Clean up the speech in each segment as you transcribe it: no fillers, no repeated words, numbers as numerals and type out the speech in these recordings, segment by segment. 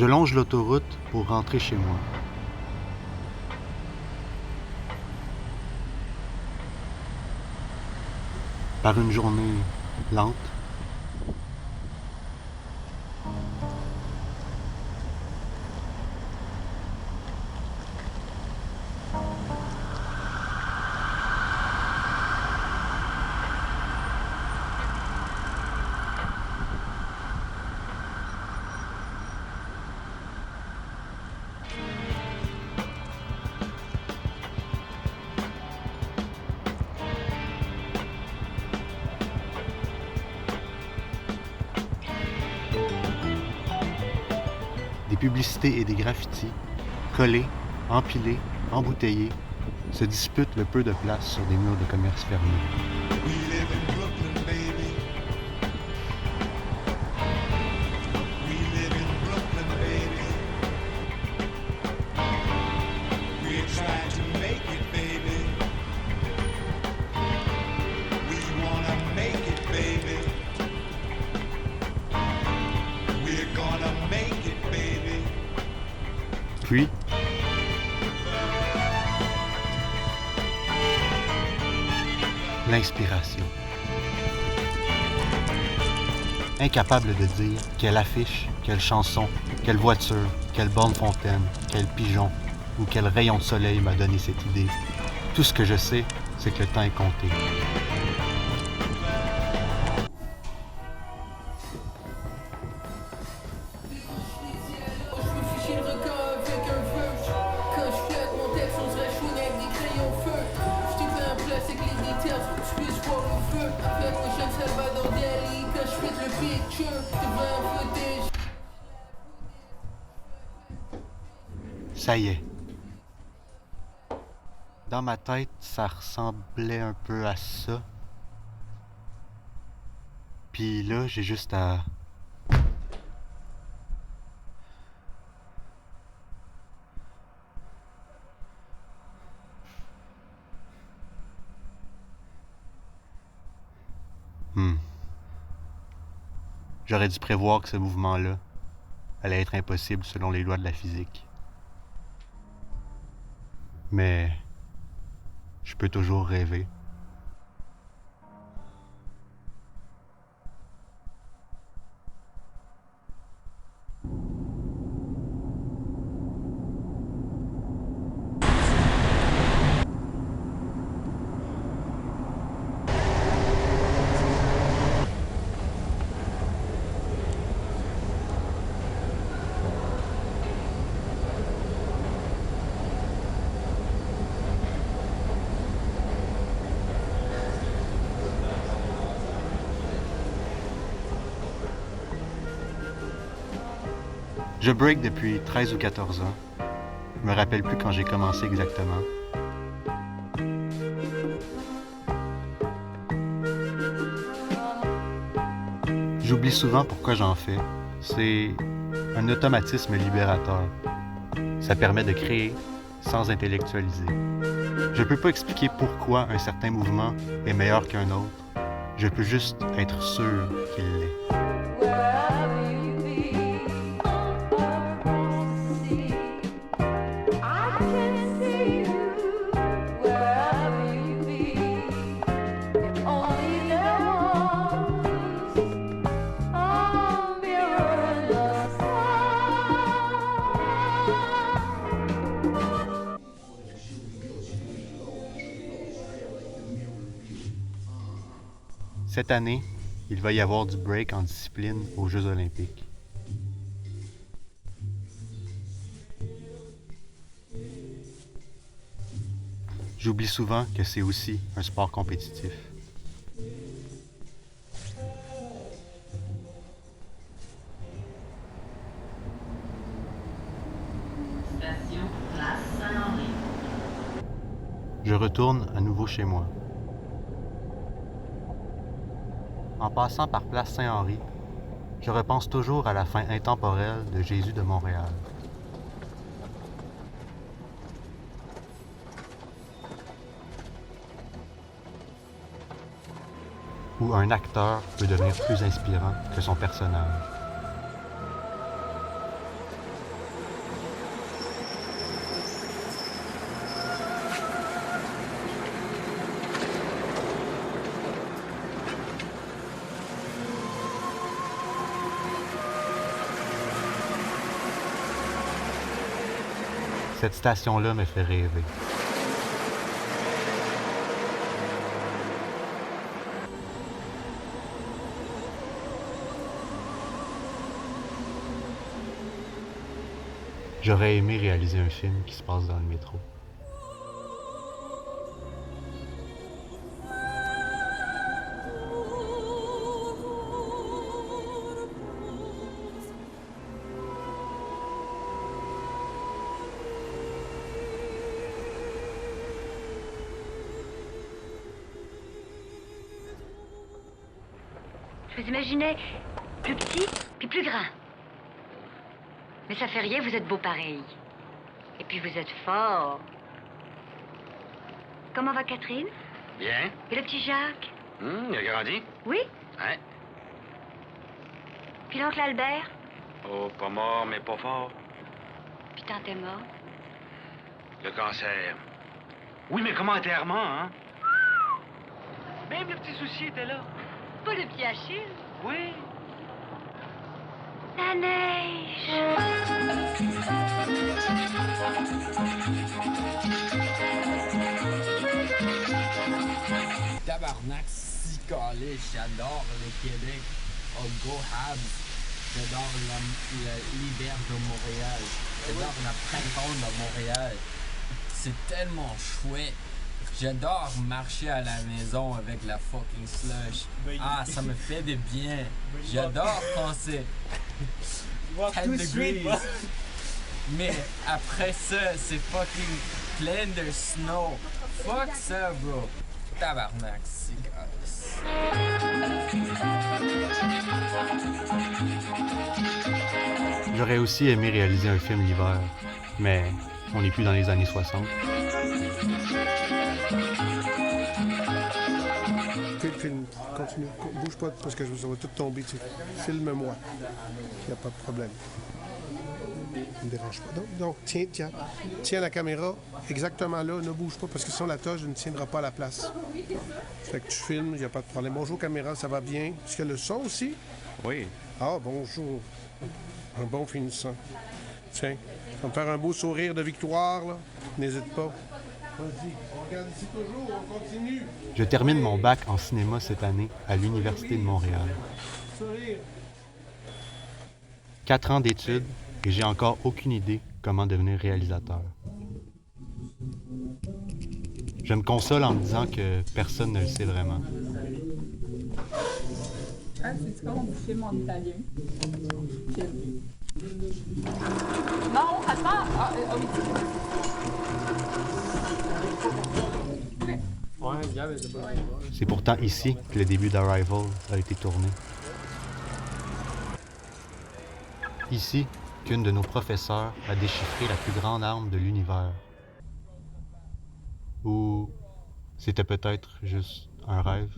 Je longe l'autoroute pour rentrer chez moi. Par une journée lente, des publicités et des graffitis, collés, empilés, embouteillés, se disputent le peu de place sur des murs de commerce fermés. We live in Brooklyn, baby. We live in Brooklyn, baby. We're trying to make it, baby. We wanna make it, baby. We're gonna make it, baby. Puis, l'inspiration. Incapable de dire quelle affiche, quelle chanson, quelle voiture, quelle borne fontaine, quel pigeon ou quel rayon de soleil m'a donné cette idée. Tout ce que je sais, c'est que le temps est compté. Ça y est. Dans ma tête, ça ressemblait un peu à ça. Puis là, j'ai juste à... J'aurais dû prévoir que ce mouvement-là allait être impossible selon les lois de la physique. Mais je peux toujours rêver. Je break depuis 13 ou 14 ans. Je me rappelle plus quand j'ai commencé exactement. J'oublie souvent pourquoi j'en fais. C'est un automatisme libérateur. Ça permet de créer sans intellectualiser. Je peux pas expliquer pourquoi un certain mouvement est meilleur qu'un autre. Je peux juste être sûr qu'il l'est. Cette année, il va y avoir du break en discipline aux Jeux olympiques. J'oublie souvent que c'est aussi un sport compétitif. Station Place Saint-Henri. Je retourne à nouveau chez moi. En passant par Place Saint-Henri, je repense toujours à la fin intemporelle de Jésus de Montréal. Où un acteur peut devenir plus inspirant que son personnage. Cette station-là me fait rêver. J'aurais aimé réaliser un film qui se passe dans le métro. Je vous imaginais plus petit, puis plus grand. Mais ça fait rien, vous êtes beau pareil. Et puis vous êtes fort. Comment va Catherine? Bien. Et le petit Jacques? Il a grandi? Oui? Ouais. Puis l'oncle Albert? Oh, pas mort, mais pas fort. Puis tante est morte? Le cancer. Oui, mais commentairement, hein? Même le petit souci était là. Pas le petit Achille? Oui. La neige! Tabarnak, si calé, j'adore le Québec. Oh, go Habs. J'adore l'hiver de Montréal. J'adore la printemps de Montréal. C'est tellement chouette. J'adore marcher à la maison avec la fucking slush. Ah, ça me fait du bien. J'adore quand c'est 10 degrés. Mais après ça, c'est fucking plein de snow. Fuck ça, bro. Tabarnak, c'est gosse. J'aurais aussi aimé réaliser un film l'hiver, mais on n'est plus dans les années 60. Filme, continue, bouge pas parce que ça va tout tomber. Filme-moi. Il n'y a pas de problème. Ne me dérange pas. Donc, tiens la caméra exactement là, ne bouge pas parce que sinon la toge ne tiendra pas à la place. Fait que tu filmes, il n'y a pas de problème. Bonjour caméra, ça va bien? Est-ce qu'il y a le son aussi? Oui. Ah, bonjour. Un bon finissant. Tiens, on va me faire un beau sourire de victoire, là. N'hésite pas. Vas-y, on regarde ici toujours, on continue. Je termine mon bac en cinéma cette année à l'Université de Montréal. Sourire. 4 ans d'études et j'ai encore aucune idée comment devenir réalisateur. Je me console en me disant que personne ne le sait vraiment. Ah, c'est comment on filme en italien? Film. Non, attends! Ah, oui. C'est pourtant ici que le début d'Arrival a été tourné. Ici qu'une de nos professeurs a déchiffré la plus grande arme de l'univers. Ou c'était peut-être juste un rêve.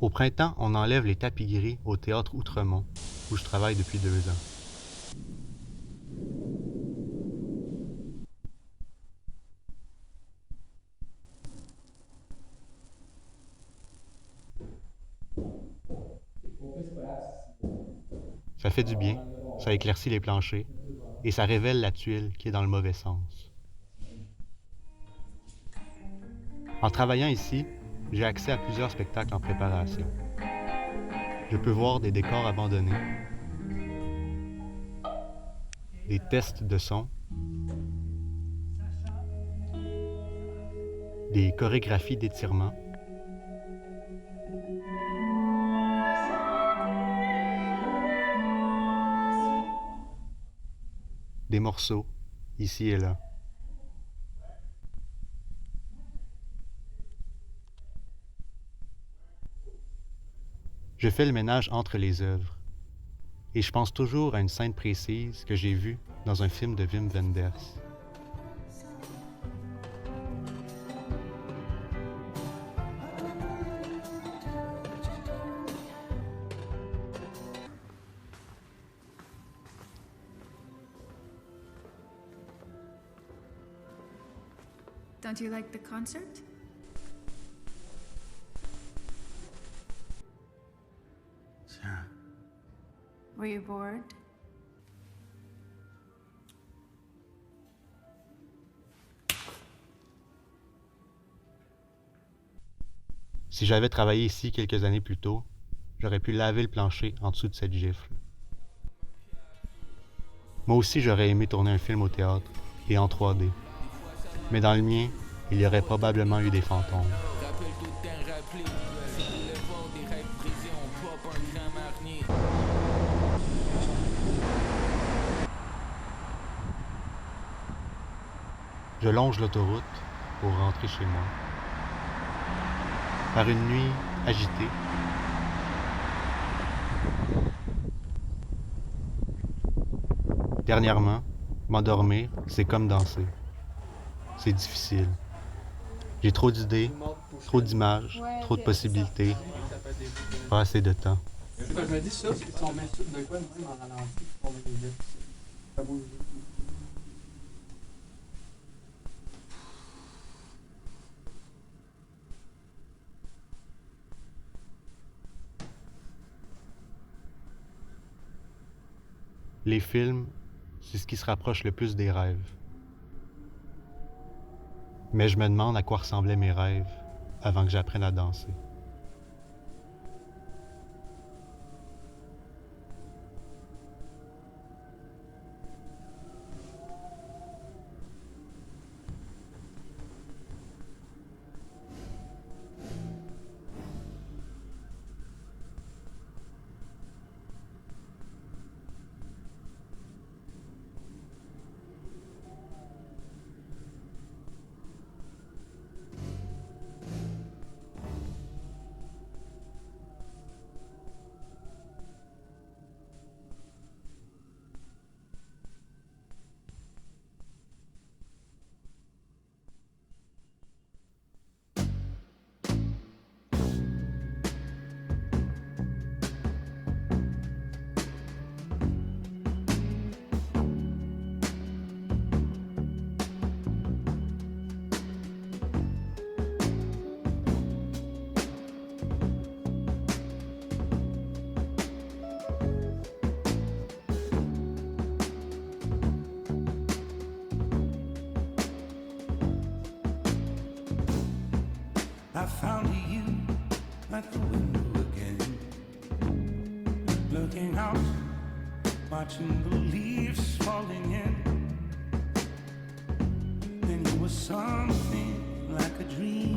Au printemps, on enlève les tapis gris au théâtre Outremont, où je travaille depuis 2 ans. Ça fait du bien, ça éclaircit les planchers, et ça révèle la tuile qui est dans le mauvais sens. En travaillant ici, j'ai accès à plusieurs spectacles en préparation. Je peux voir des décors abandonnés, des tests de son, des chorégraphies d'étirement, des morceaux, ici et là. Je fais le ménage entre les œuvres. Et je pense toujours à une scène précise que j'ai vue dans un film de Wim Wenders. Don't you like the concert? Sure. Were you bored? Si j'avais travaillé ici quelques années plus tôt, j'aurais pu laver le plancher en dessous de cette gifle. Moi aussi, j'aurais aimé tourner un film au théâtre et en 3D. Mais dans le mien, il y aurait probablement eu des fantômes. Je longe l'autoroute pour rentrer chez moi. Par une nuit agitée, dernièrement, m'endormir, c'est comme danser. C'est difficile. J'ai trop d'idées, trop d'images, trop de possibilités, pas assez de temps. Je me dis ça, c'est si on met ça de quoi de même en ralenti, on met les bits. Ça bouge. Les films, c'est ce qui se rapproche le plus des rêves. Mais je me demande à quoi ressemblaient mes rêves avant que j'apprenne à danser. I found you at the window again, looking out, watching the leaves falling in. Then you were something like a dream.